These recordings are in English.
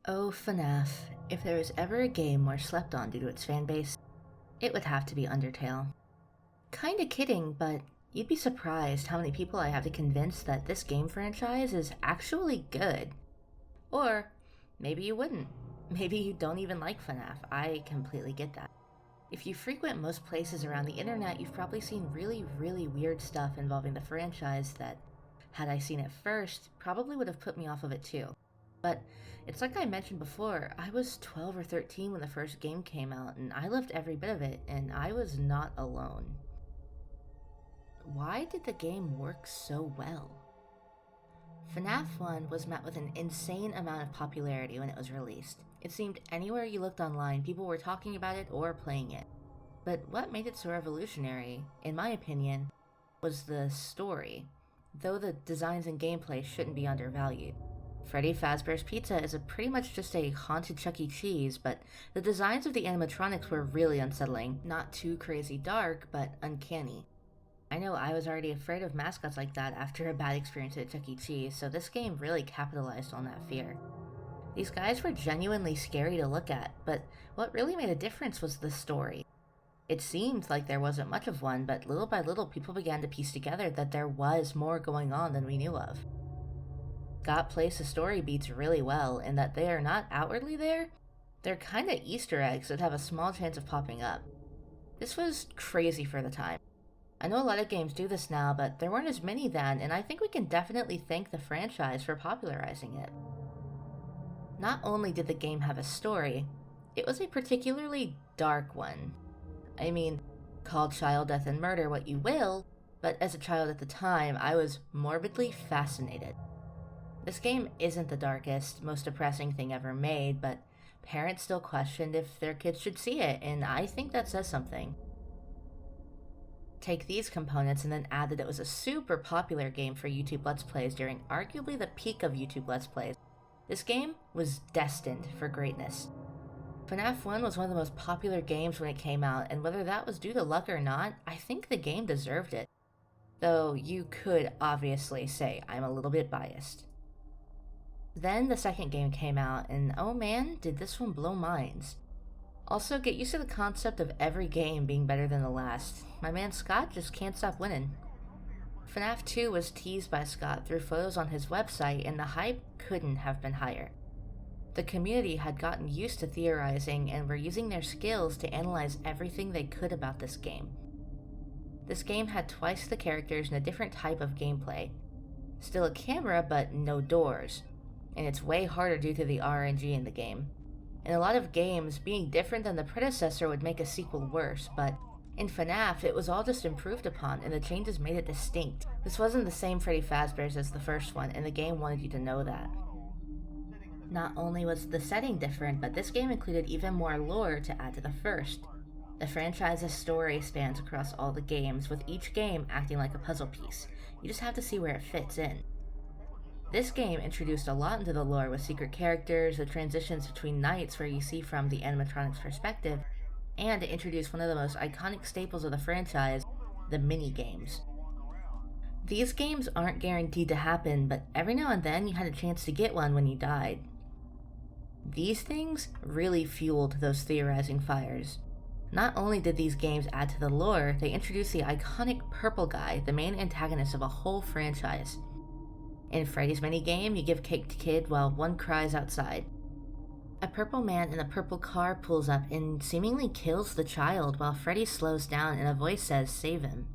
Oh, FNAF. If there was ever a game more slept on due to its fanbase, it would have to be Undertale. Kinda kidding, but you'd be surprised how many people I have to convince that this game franchise is actually good. Or maybe you wouldn't. Maybe you don't even like FNAF. I completely get that. If you frequent most places around the internet, you've probably seen really weird stuff involving the franchise that, had I seen it first, probably would have put me off of it too. But it's like I mentioned before, I was 12 or 13 when the first game came out, and I loved every bit of it, and I was not alone. Why did the game work so well? FNAF 1 was met with an insane amount of popularity when it was released. It seemed anywhere you looked online, people were talking about it or playing it. But what made it so revolutionary, in my opinion, was the story, though the designs and gameplay shouldn't be undervalued. Freddy Fazbear's Pizza is pretty much just a haunted Chuck E. Cheese, but the designs of the animatronics were really unsettling. Not too crazy dark, but uncanny. I know I was already afraid of mascots like that after a bad experience at Chuck E. Cheese, so this game really capitalized on that fear. These guys were genuinely scary to look at, but what really made a difference was the story. It seemed like there wasn't much of one, but little by little people began to piece together that there was more going on than we knew of. Scott plays the story beats really well in that they are not outwardly there, they're kinda Easter eggs that have a small chance of popping up. This was crazy for the time. I know a lot of games do this now, but there weren't as many then, and I think we can definitely thank the franchise for popularizing it. Not only did the game have a story, it was a particularly dark one. I mean, call child death and murder what you will, but as a child at the time, I was morbidly fascinated. This game isn't the darkest, most depressing thing ever made, but parents still questioned if their kids should see it, and I think that says something. Take these components and then add that it was a super popular game for YouTube Let's Plays during arguably the peak of YouTube Let's Plays. This game was destined for greatness. FNAF 1 was one of the most popular games when it came out, and whether that was due to luck or not, I think the game deserved it. Though you could obviously say I'm a little bit biased. Then the second game came out, and oh man, did this one blow minds. Also, get used to the concept of every game being better than the last. My man Scott just can't stop winning. FNAF 2 was teased by Scott through photos on his website, and the hype couldn't have been higher. The community had gotten used to theorizing and were using their skills to analyze everything they could about this game. This game had twice the characters and a different type of gameplay. Still a camera, but no doors. And it's way harder due to the RNG in the game. In a lot of games, being different than the predecessor would make a sequel worse, but in FNAF, it was all just improved upon, and the changes made it distinct. This wasn't the same Freddy Fazbear's as the first one, and the game wanted you to know that. Not only was the setting different, but this game included even more lore to add to the first. The franchise's story spans across all the games, with each game acting like a puzzle piece. You just have to see where it fits in. This game introduced a lot into the lore with secret characters, the transitions between nights where you see from the animatronic's perspective, and it introduced one of the most iconic staples of the franchise, the mini-games. These games aren't guaranteed to happen, but every now and then you had a chance to get one when you died. These things really fueled those theorizing fires. Not only did these games add to the lore, they introduced the iconic purple guy, the main antagonist of a whole franchise. In Freddy's minigame, you give cake to kid while one cries outside. A purple man in a purple car pulls up and seemingly kills the child while Freddy slows down and a voice says, "Save him."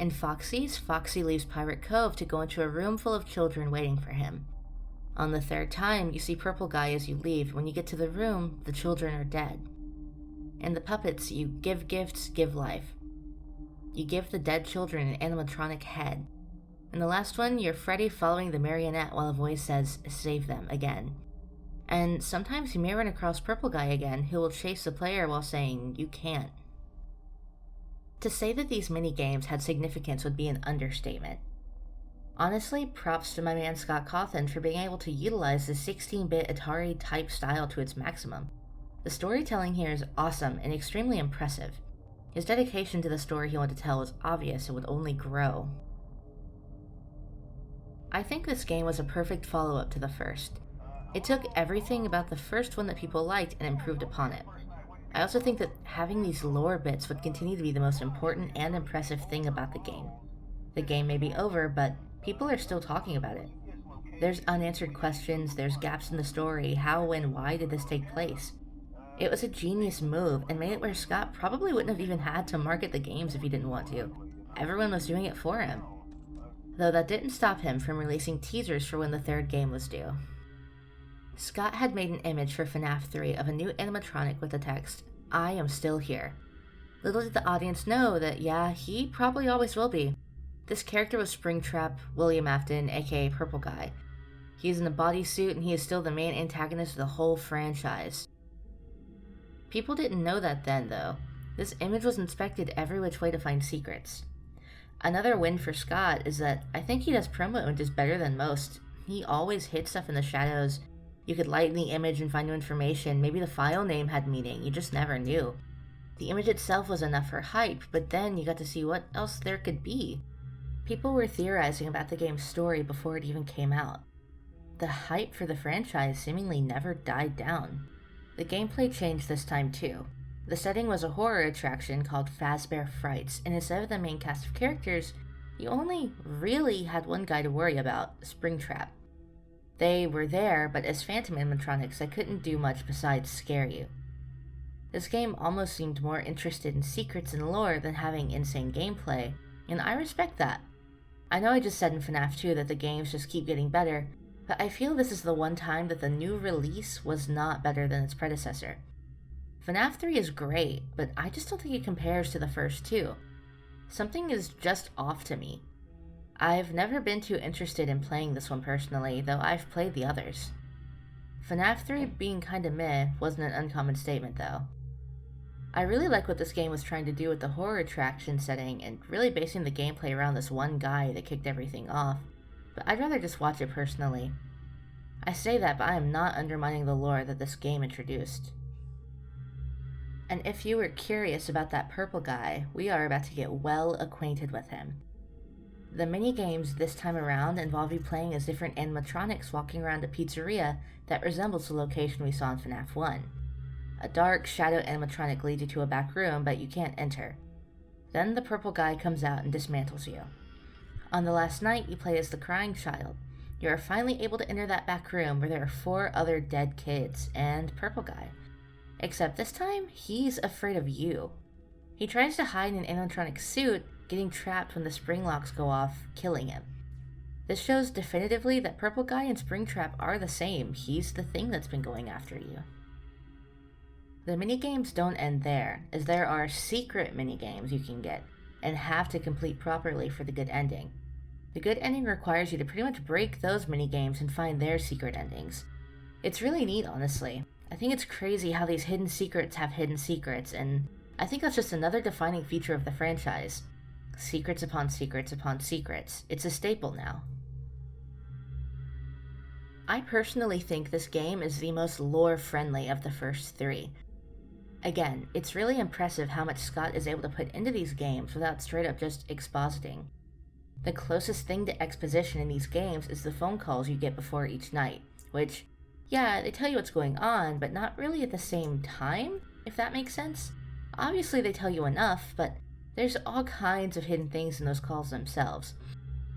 In Foxy's, Foxy leaves Pirate Cove to go into a room full of children waiting for him. On the third time, you see Purple Guy as you leave. When you get to the room, the children are dead. In the puppets, you give gifts, give life. You give the dead children an animatronic head. In the last one, you're Freddy following the marionette while a voice says, "Save them," again. And sometimes you may run across Purple Guy again, who will chase the player while saying, "You can't." To say that these mini-games had significance would be an understatement. Honestly, props to my man Scott Cawthon for being able to utilize the 16-bit Atari-type style to its maximum. The storytelling here is awesome and extremely impressive. His dedication to the story he wanted to tell was obvious and would only grow. I think this game was a perfect follow-up to the first. It took everything about the first one that people liked and improved upon it. I also think that having these lore bits would continue to be the most important and impressive thing about the game. The game may be over, but people are still talking about it. There's unanswered questions, there's gaps in the story. How, when, why did this take place? It was a genius move and made it where Scott probably wouldn't have even had to market the games if he didn't want to. Everyone was doing it for him. Though that didn't stop him from releasing teasers for when the third game was due. Scott had made an image for FNAF 3 of a new animatronic with the text, "I am still here." Little did the audience know that, yeah, he probably always will be. This character was Springtrap, William Afton, aka Purple Guy. He's in a bodysuit and he is still the main antagonist of the whole franchise. People didn't know that then, though. This image was inspected every which way to find secrets. Another win for Scott is that I think he does promo images better than most. He always hid stuff in the shadows. You could lighten the image and find new information. Maybe the file name had meaning. You just never knew. The image itself was enough for hype, but then you got to see what else there could be. People were theorizing about the game's story before it even came out. The hype for the franchise seemingly never died down. The gameplay changed this time too. The setting was a horror attraction called Fazbear Frights, and instead of the main cast of characters, you only really had one guy to worry about, Springtrap. They were there, but as phantom animatronics that couldn't do much besides scare you. This game almost seemed more interested in secrets and lore than having insane gameplay, and I respect that. I know I just said in FNAF 2 that the games just keep getting better, but I feel this is the one time that the new release was not better than its predecessor. FNAF 3 is great, but I just don't think it compares to the first two. Something is just off to me. I've never been too interested in playing this one personally, though I've played the others. FNAF 3 being kinda meh wasn't an uncommon statement though. I really like what this game was trying to do with the horror attraction setting and really basing the gameplay around this one guy that kicked everything off, but I'd rather just watch it personally. I say that, but I am not undermining the lore that this game introduced. And if you were curious about that purple guy, we are about to get well acquainted with him. The mini-games this time around involve you playing as different animatronics walking around a pizzeria that resembles the location we saw in FNAF 1. A dark, shadow animatronic leads you to a back room, but you can't enter. Then the purple guy comes out and dismantles you. On the last night, you play as the crying child. You are finally able to enter that back room where there are 4 other dead kids and purple guy. Except this time, he's afraid of you. He tries to hide in an animatronic suit, getting trapped when the spring locks go off, killing him. This shows definitively that Purple Guy and Springtrap are the same. He's the thing that's been going after you. The minigames don't end there, as there are secret minigames you can get, and have to complete properly for the good ending. The good ending requires you to pretty much break those minigames and find their secret endings. It's really neat, honestly. I think it's crazy how these hidden secrets have hidden secrets, and I think that's just another defining feature of the franchise. Secrets upon secrets upon secrets. It's a staple now. I personally think this game is the most lore-friendly of the first 3. Again, it's really impressive how much Scott is able to put into these games without straight up just expositing. The closest thing to exposition in these games is the phone calls you get before each night, which, yeah, they tell you what's going on, but not really at the same time, if that makes sense. Obviously they tell you enough, but there's all kinds of hidden things in those calls themselves.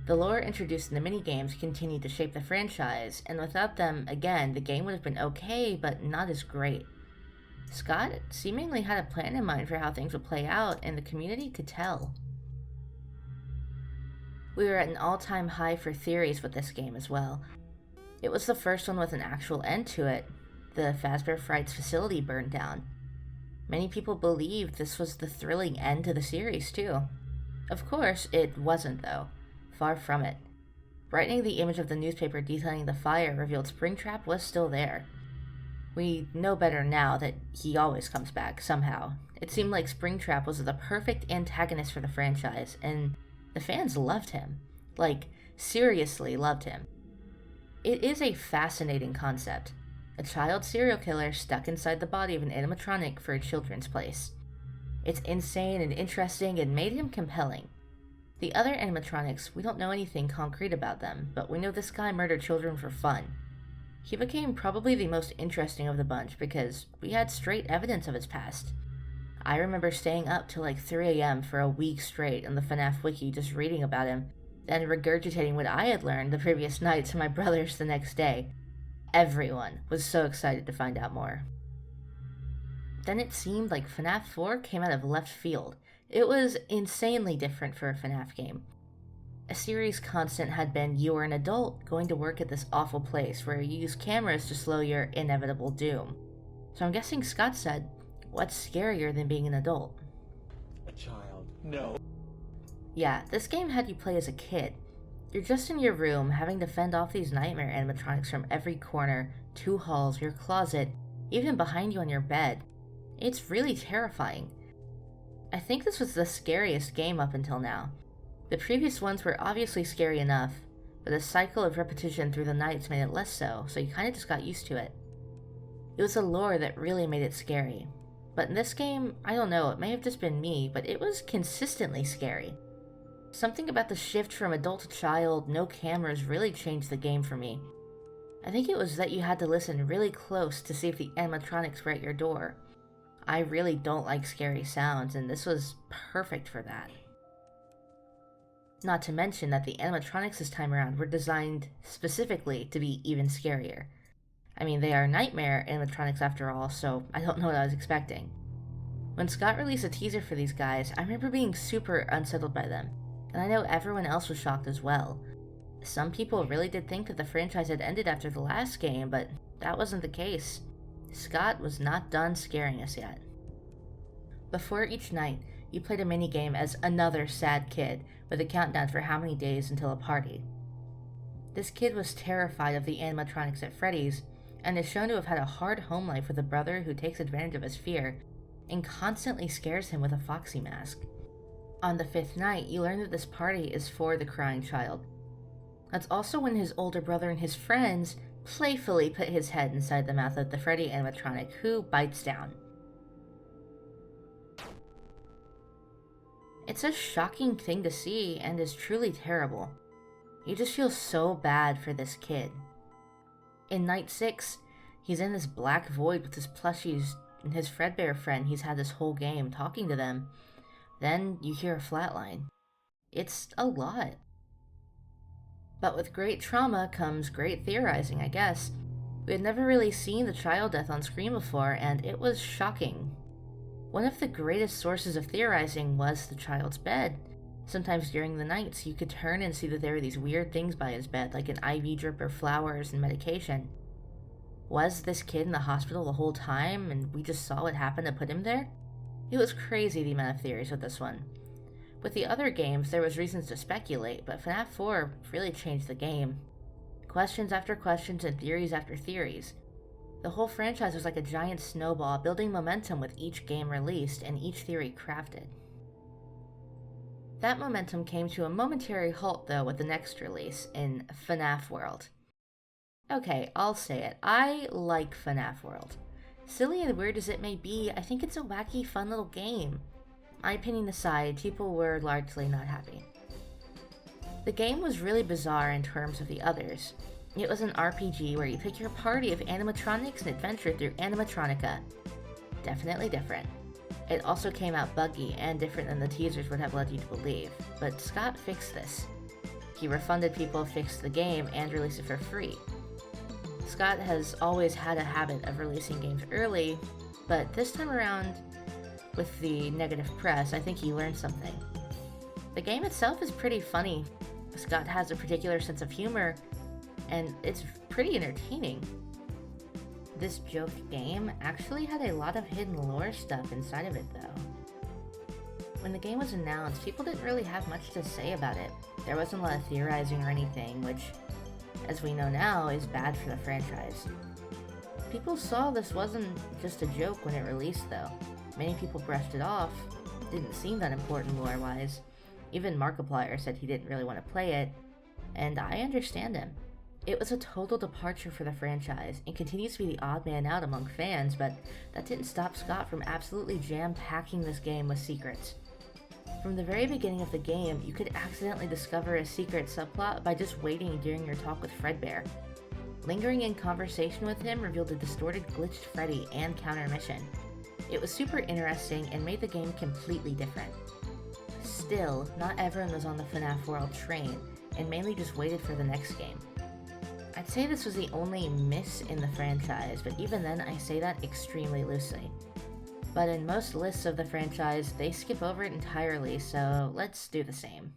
The lore introduced in the minigames continued to shape the franchise, and without them, again, the game would have been okay, but not as great. Scott seemingly had a plan in mind for how things would play out, and the community could tell. We were at an all-time high for theories with this game as well. It was the first one with an actual end to it. The Fazbear Frights facility burned down. Many people believed this was the thrilling end to the series, too. Of course, it wasn't, though. Far from it. Brightening the image of the newspaper detailing the fire revealed Springtrap was still there. We know better now that he always comes back, somehow. It seemed like Springtrap was the perfect antagonist for the franchise, and the fans loved him. Like, seriously loved him. It is a fascinating concept. A child serial killer stuck inside the body of an animatronic for a children's place. It's insane and interesting and made him compelling. The other animatronics, we don't know anything concrete about them, but we know this guy murdered children for fun. He became probably the most interesting of the bunch because we had straight evidence of his past. I remember staying up till like 3 a.m. for a week straight on the FNAF wiki just reading about him, then regurgitating what I had learned the previous night to my brothers the next day. Everyone was so excited to find out more. Then it seemed like FNAF 4 came out of left field. It was insanely different for a FNAF game. A series constant had been you were an adult going to work at this awful place where you use cameras to slow your inevitable doom. So I'm guessing Scott said, what's scarier than being an adult? A child. No. Yeah, this game had you play as a kid. You're just in your room having to fend off these nightmare animatronics from every corner, 2 halls, your closet, even behind you on your bed. It's really terrifying. I think this was the scariest game up until now. The previous ones were obviously scary enough, but the cycle of repetition through the nights made it less so you kinda just got used to it. It was the lore that really made it scary. But in this game, I don't know, it may have just been me, but it was consistently scary. Something about the shift from adult to child, no cameras really changed the game for me. I think it was that you had to listen really close to see if the animatronics were at your door. I really don't like scary sounds, and this was perfect for that. Not to mention that the animatronics this time around were designed specifically to be even scarier. I mean, they are nightmare animatronics after all, so I don't know what I was expecting. When Scott released a teaser for these guys, I remember being super unsettled by them, and I know everyone else was shocked as well. Some people really did think that the franchise had ended after the last game, but that wasn't the case. Scott was not done scaring us yet. Before each night, you played a minigame as another sad kid, with a countdown for how many days until a party. This kid was terrified of the animatronics at Freddy's, and is shown to have had a hard home life with a brother who takes advantage of his fear, and constantly scares him with a foxy mask. On the 5th night, you learn that this party is for the crying child. That's also when his older brother and his friends playfully put his head inside the mouth of the Freddy animatronic, who bites down. It's a shocking thing to see and is truly terrible. You just feel so bad for this kid. In night 6, he's in this black void with his plushies and his Fredbear friend he's had this whole game talking to them. Then you hear a flatline. It's a lot. But with great trauma comes great theorizing, I guess. We had never really seen the child death on screen before, and it was shocking. One of the greatest sources of theorizing was the child's bed. Sometimes during the nights, you could turn and see that there were these weird things by his bed, like an IV drip or flowers and medication. Was this kid in the hospital the whole time, and we just saw what happened to put him there? It was crazy the amount of theories with this one. With the other games, there was reasons to speculate, but FNAF 4 really changed the game. Questions after questions and theories after theories. The whole franchise was like a giant snowball, building momentum with each game released and each theory crafted. That momentum came to a momentary halt, though, with the next release, in FNAF World. Okay, I'll say it. I like FNAF World. Silly and weird as it may be, I think it's a wacky, fun little game. My opinion aside, people were largely not happy. The game was really bizarre in terms of the others. It was an RPG where you pick your party of animatronics and adventure through animatronica. Definitely different. It also came out buggy and different than the teasers would have led you to believe, but Scott fixed this. He refunded people, fixed the game, and released it for free. Scott has always had a habit of releasing games early, but this time around, with the negative press, I think he learned something. The game itself is pretty funny. Scott has a particular sense of humor, and it's pretty entertaining. This joke game actually had a lot of hidden lore stuff inside of it, though. When the game was announced, people didn't really have much to say about it. There wasn't a lot of theorizing or anything, which, as we know now, is bad for the franchise. People saw this wasn't just a joke when it released, though. Many people brushed it off. It didn't seem that important lore-wise. Even Markiplier said he didn't really want to play it, and I understand him. It was a total departure for the franchise, and continues to be the odd man out among fans, but that didn't stop Scott from absolutely jam-packing this game with secrets. From the very beginning of the game, you could accidentally discover a secret subplot by just waiting during your talk with Fredbear. Lingering in conversation with him revealed a distorted, glitched Freddy and counter mission. It was super interesting and made the game completely different. Still, not everyone was on the FNAF World train, and mainly just waited for the next game. I'd say this was the only miss in the franchise, but even then I say that extremely loosely. But in most lists of the franchise, they skip over it entirely, so let's do the same.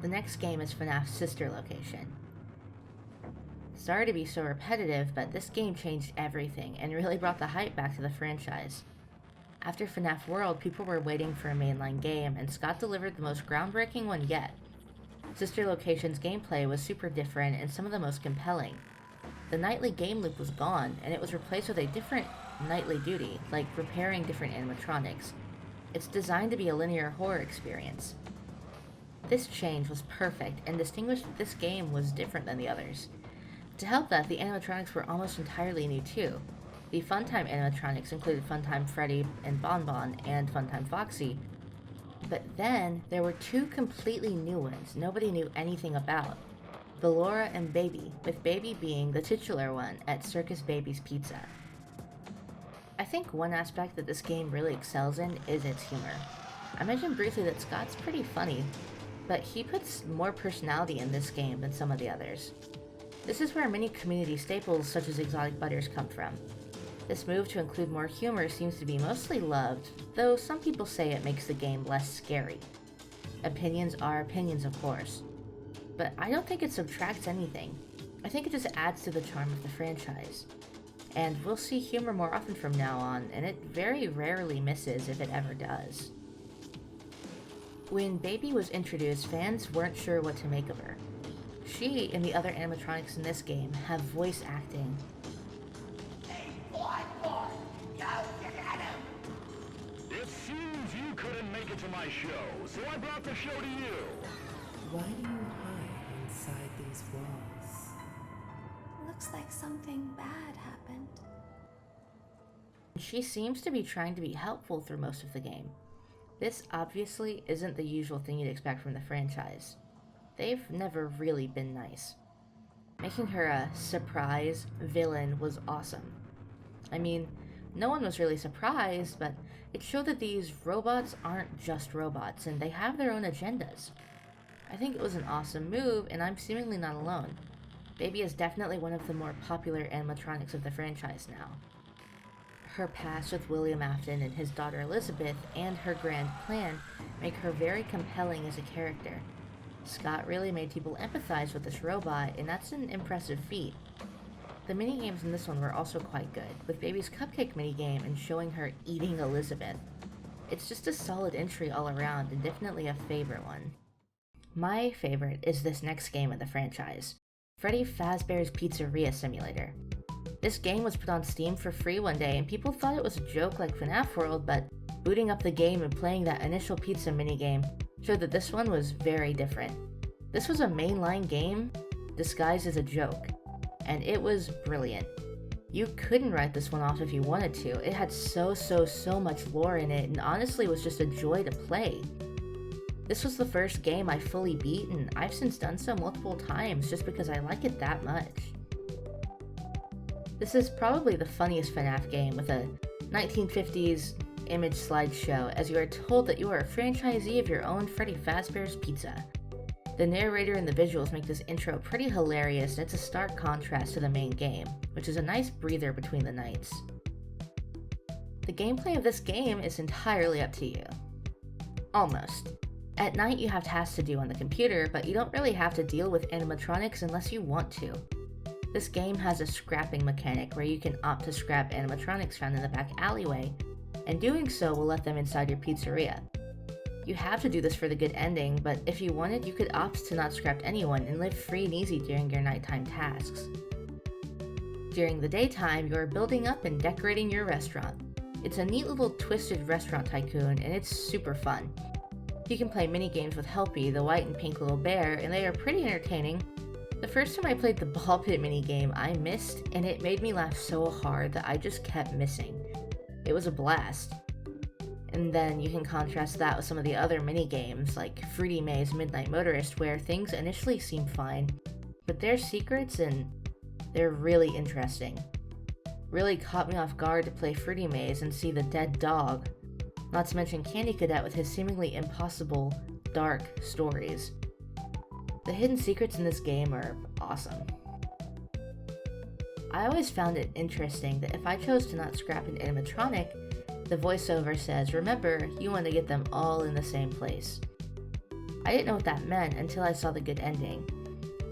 The next game is FNAF's sister location. Sorry to be so repetitive, but this game changed everything and really brought the hype back to the franchise. After FNAF World, people were waiting for a mainline game, and Scott delivered the most groundbreaking one yet. Sister Location's gameplay was super different and some of the most compelling. The nightly game loop was gone, and it was replaced with a different nightly duty, like repairing different animatronics. It's designed to be a linear horror experience. This change was perfect and distinguished that this game was different than the others. To help that, the animatronics were almost entirely new too. The Funtime animatronics included Funtime Freddy and Bonbon and Funtime Foxy, but then there were two completely new ones nobody knew anything about. Ballora and Baby, with Baby being the titular one at Circus Baby's Pizza. I think one aspect that this game really excels in is its humor. I mentioned briefly that Scott's pretty funny, but he puts more personality in this game than some of the others. This is where many community staples such as Exotic Butters come from. This move to include more humor seems to be mostly loved, though some people say it makes the game less scary. Opinions are opinions, of course. But I don't think it subtracts anything. I think it just adds to the charm of the franchise. And we'll see humor more often from now on, and it very rarely misses if it ever does. When Baby was introduced, fans weren't sure what to make of her. She and the other animatronics in this game have voice acting. Hey, boy, go get him! It seems you couldn't make it to my show, so I brought the show to you. Why do you hide inside these walls? Looks like something bad happened. She seems to be trying to be helpful through most of the game. This obviously isn't the usual thing you'd expect from the franchise. They've never really been nice. Making her a surprise villain was awesome. I mean, no one was really surprised, but it showed that these robots aren't just robots, and they have their own agendas. I think it was an awesome move, and I'm seemingly not alone. Baby is definitely one of the more popular animatronics of the franchise now. Her past with William Afton and his daughter Elizabeth, and her grand plan, make her very compelling as a character. Scott really made people empathize with this robot, and that's an impressive feat. The minigames in this one were also quite good, with Baby's cupcake minigame and showing her eating Elizabeth. It's just a solid entry all around, and definitely a favorite one. My favorite is this next game of the franchise, Freddy Fazbear's Pizzeria Simulator. This game was put on Steam for free one day, and people thought it was a joke like FNAF World, but booting up the game and playing that initial pizza minigame showed that this one was very different. This was a mainline game disguised as a joke, and it was brilliant. You couldn't write this one off if you wanted to. It had so much lore in it, and honestly was just a joy to play. This was the first game I fully beat, and I've since done so multiple times just because I like it that much. This is probably the funniest FNAF game, with a 1950s image slideshow as you are told that you are a franchisee of your own Freddy Fazbear's Pizza. The narrator and the visuals make this intro pretty hilarious, and it's a stark contrast to the main game, which is a nice breather between the nights. The gameplay of this game is entirely up to you. Almost. At night you have tasks to do on the computer, but you don't really have to deal with animatronics unless you want to. This game has a scrapping mechanic where you can opt to scrap animatronics found in the back alleyway, and doing so will let them inside your pizzeria. You have to do this for the good ending, but if you wanted, you could opt to not scrap anyone and live free and easy during your nighttime tasks. During the daytime, you are building up and decorating your restaurant. It's a neat little twisted restaurant tycoon, and it's super fun. You can play mini games with Helpy, the white and pink little bear, and they are pretty entertaining. The first time I played the ball pit minigame, I missed, and it made me laugh so hard that I just kept missing. It was a blast. And then you can contrast that with some of the other minigames, like Fruity May's Midnight Motorist, where things initially seem fine, But their secrets, and they're really interesting. Really caught me off guard to play Freddy Maze and see the dead dog, not to mention Candy Cadet with his seemingly impossible, dark stories. The hidden secrets in this game are awesome. I always found it interesting that if I chose to not scrap an animatronic, the voiceover says, remember, you want to get them all in the same place. I didn't know what that meant until I saw the good ending.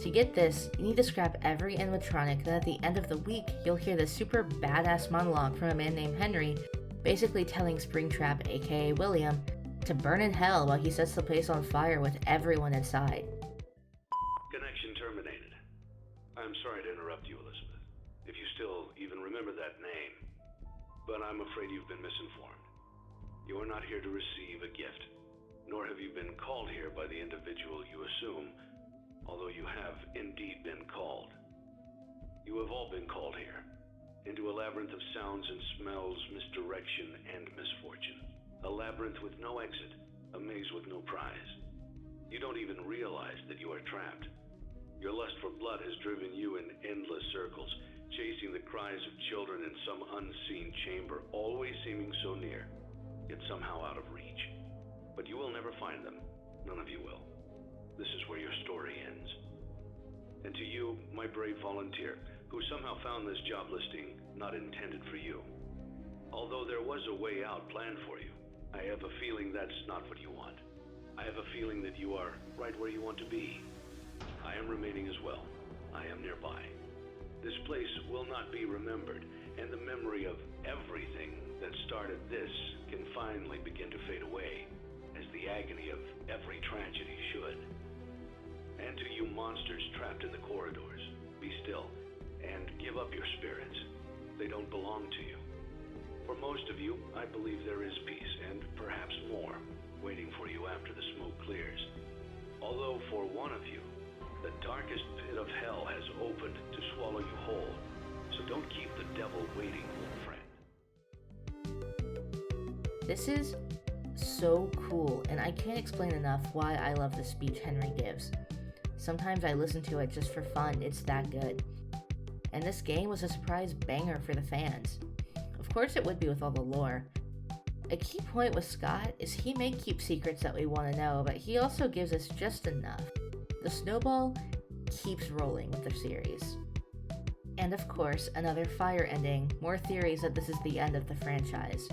To get this, you need to scrap every animatronic, then at the end of the week, you'll hear this super badass monologue from a man named Henry, basically telling Springtrap, aka William, to burn in hell while he sets the place on fire with everyone inside. Connection terminated. I'm sorry to interrupt you, Elizabeth, if you still even remember that name. But I'm afraid you've been misinformed. You are not here to receive a gift, nor have you been called here by the individual you assume, although you have indeed been called. You have all been called here, into a labyrinth of sounds and smells, misdirection, and misfortune. A labyrinth with no exit, a maze with no prize. You don't even realize that you are trapped. Your lust for blood has driven you in endless circles, chasing the cries of children in some unseen chamber, always seeming so near, yet somehow out of reach. But you will never find them. None of you will. This is where your story ends. And to you, my brave volunteer, who somehow found this job listing not intended for you. Although there was a way out planned for you, I have a feeling that's not what you want. I have a feeling that you are right where you want to be. I am remaining as well. I am nearby. This place will not be remembered, and the memory of everything that started this can finally begin to fade away, as the agony of every tragedy should. And to you monsters trapped in the corridors, be still, and give up your spirits. They don't belong to you. For most of you, I believe there is peace, and perhaps more, waiting for you after the smoke clears. Although for one of you, the darkest pit of hell has opened to swallow you whole. So don't keep the devil waiting, old friend. This is so cool, and I can't explain enough why I love the speech Henry gives. Sometimes I listen to it just for fun, it's that good. And this game was a surprise banger for the fans. Of course it would be with all the lore. A key point with Scott is he may keep secrets that we want to know, but he also gives us just enough. The snowball keeps rolling with the series. And of course, another fire ending, more theories that this is the end of the franchise.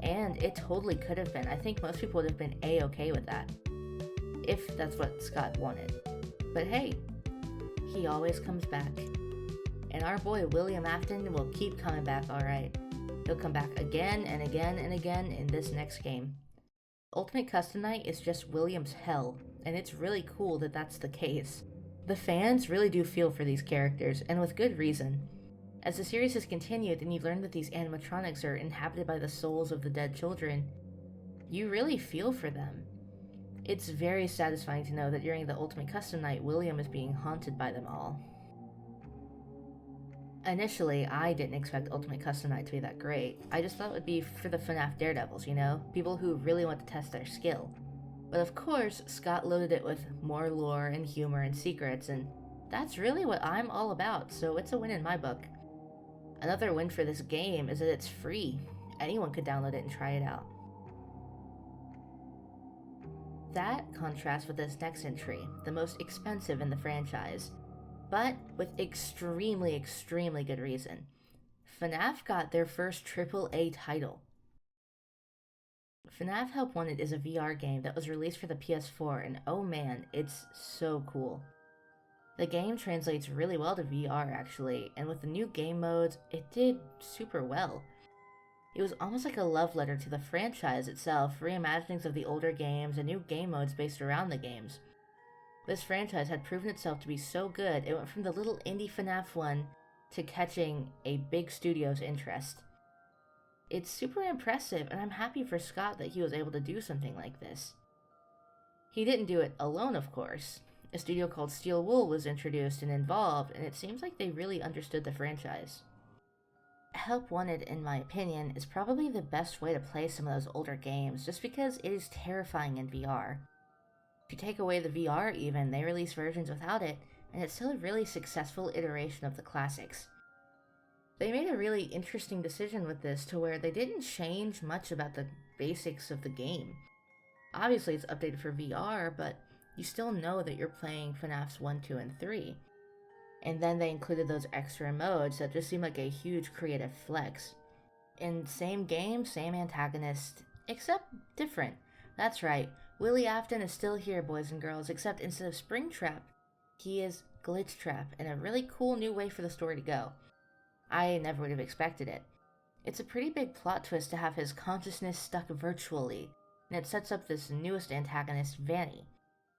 And it totally could have been. I think most people would have been a-okay with that, if that's what Scott wanted. But hey, he always comes back. And our boy William Afton will keep coming back, alright. He'll come back again and again and again in this next game. Ultimate Custom Night is just William's hell, and it's really cool that that's the case. The fans really do feel for these characters, and with good reason. As the series has continued and you've learned that these animatronics are inhabited by the souls of the dead children, you really feel for them. It's very satisfying to know that during the Ultimate Custom Night, William is being haunted by them all. Initially, I didn't expect Ultimate Custom Night to be that great. I just thought it would be for the FNAF daredevils, you know? People who really want to test their skill. But of course, Scott loaded it with more lore and humor and secrets, and that's really what I'm all about, so it's a win in my book. Another win for this game is that it's free. Anyone could download it and try it out. That contrasts with this next entry, the most expensive in the franchise, but with extremely, extremely good reason. FNAF got their first AAA title. FNAF Help Wanted is a VR game that was released for the PS4, and oh man, it's so cool. The game translates really well to VR actually, and with the new game modes, it did super well. It was almost like a love letter to the franchise itself, reimaginings of the older games and new game modes based around the games. This franchise had proven itself to be so good, it went from the little indie FNAF one to catching a big studio's interest. It's super impressive, and I'm happy for Scott that he was able to do something like this. He didn't do it alone, of course. A studio called Steel Wool was introduced and involved, and it seems like they really understood the franchise. Help Wanted, in my opinion, is probably the best way to play some of those older games, just because it is terrifying in VR. If you take away the VR even, they release versions without it, and it's still a really successful iteration of the classics. They made a really interesting decision with this to where they didn't change much about the basics of the game. Obviously it's updated for VR, but you still know that you're playing FNAFs 1, 2, and 3. And then they included those extra modes that just seem like a huge creative flex. And same game, same antagonist, except different. That's right, Willie Afton is still here, boys and girls, except instead of Springtrap, he is Glitchtrap, in a really cool new way for the story to go. I never would have expected it. It's a pretty big plot twist to have his consciousness stuck virtually, and it sets up this newest antagonist, Vanny,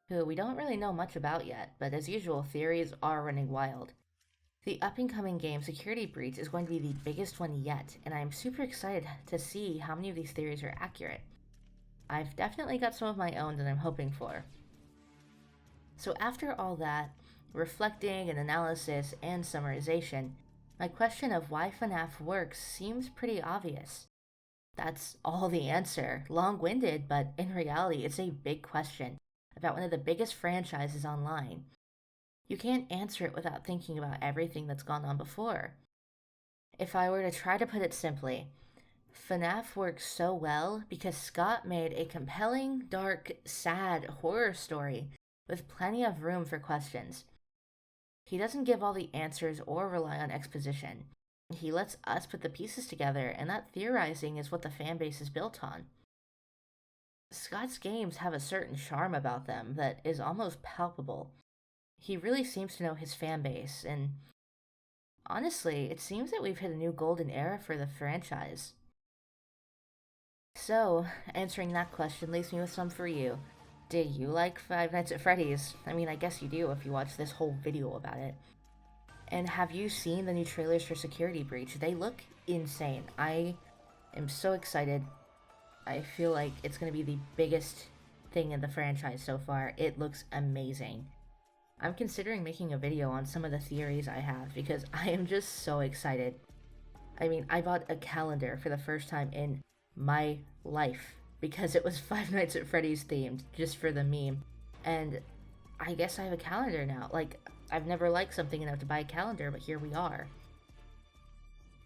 who we don't really know much about yet, but as usual, theories are running wild. The up-and-coming game Security Breach is going to be the biggest one yet, and I'm super excited to see how many of these theories are accurate. I've definitely got some of my own that I'm hoping for. So after all that, reflecting and analysis and summarization, my question of why FNAF works seems pretty obvious. That's all the answer. Long-winded, but in reality, it's a big question about one of the biggest franchises online. You can't answer it without thinking about everything that's gone on before. If I were to try to put it simply, FNAF works so well because Scott made a compelling, dark, sad horror story with plenty of room for questions. He doesn't give all the answers or rely on exposition. He lets us put the pieces together, and that theorizing is what the fanbase is built on. Scott's games have a certain charm about them that is almost palpable. He really seems to know his fanbase, and honestly, it seems that we've hit a new golden era for the franchise. So, answering that question leaves me with some for you. Did you like Five Nights at Freddy's? I mean, I guess you do if you watch this whole video about it. And have you seen the new trailers for Security Breach? They look insane. I am so excited. I feel like it's going to be the biggest thing in the franchise so far. It looks amazing. I'm considering making a video on some of the theories I have because I am just so excited. I mean, I bought a calendar for the first time in my life because it was Five Nights at Freddy's themed, just for the meme. And I guess I have a calendar now. Like, I've never liked something enough to buy a calendar, but here we are.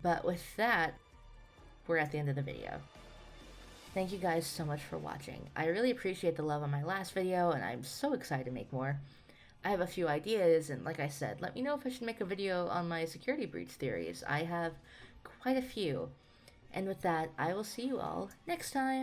But with that, we're at the end of the video. Thank you guys so much for watching. I really appreciate the love on my last video, and I'm so excited to make more. I have a few ideas, and like I said, let me know if I should make a video on my Security Breach theories. I have quite a few. And with that, I will see you all next time.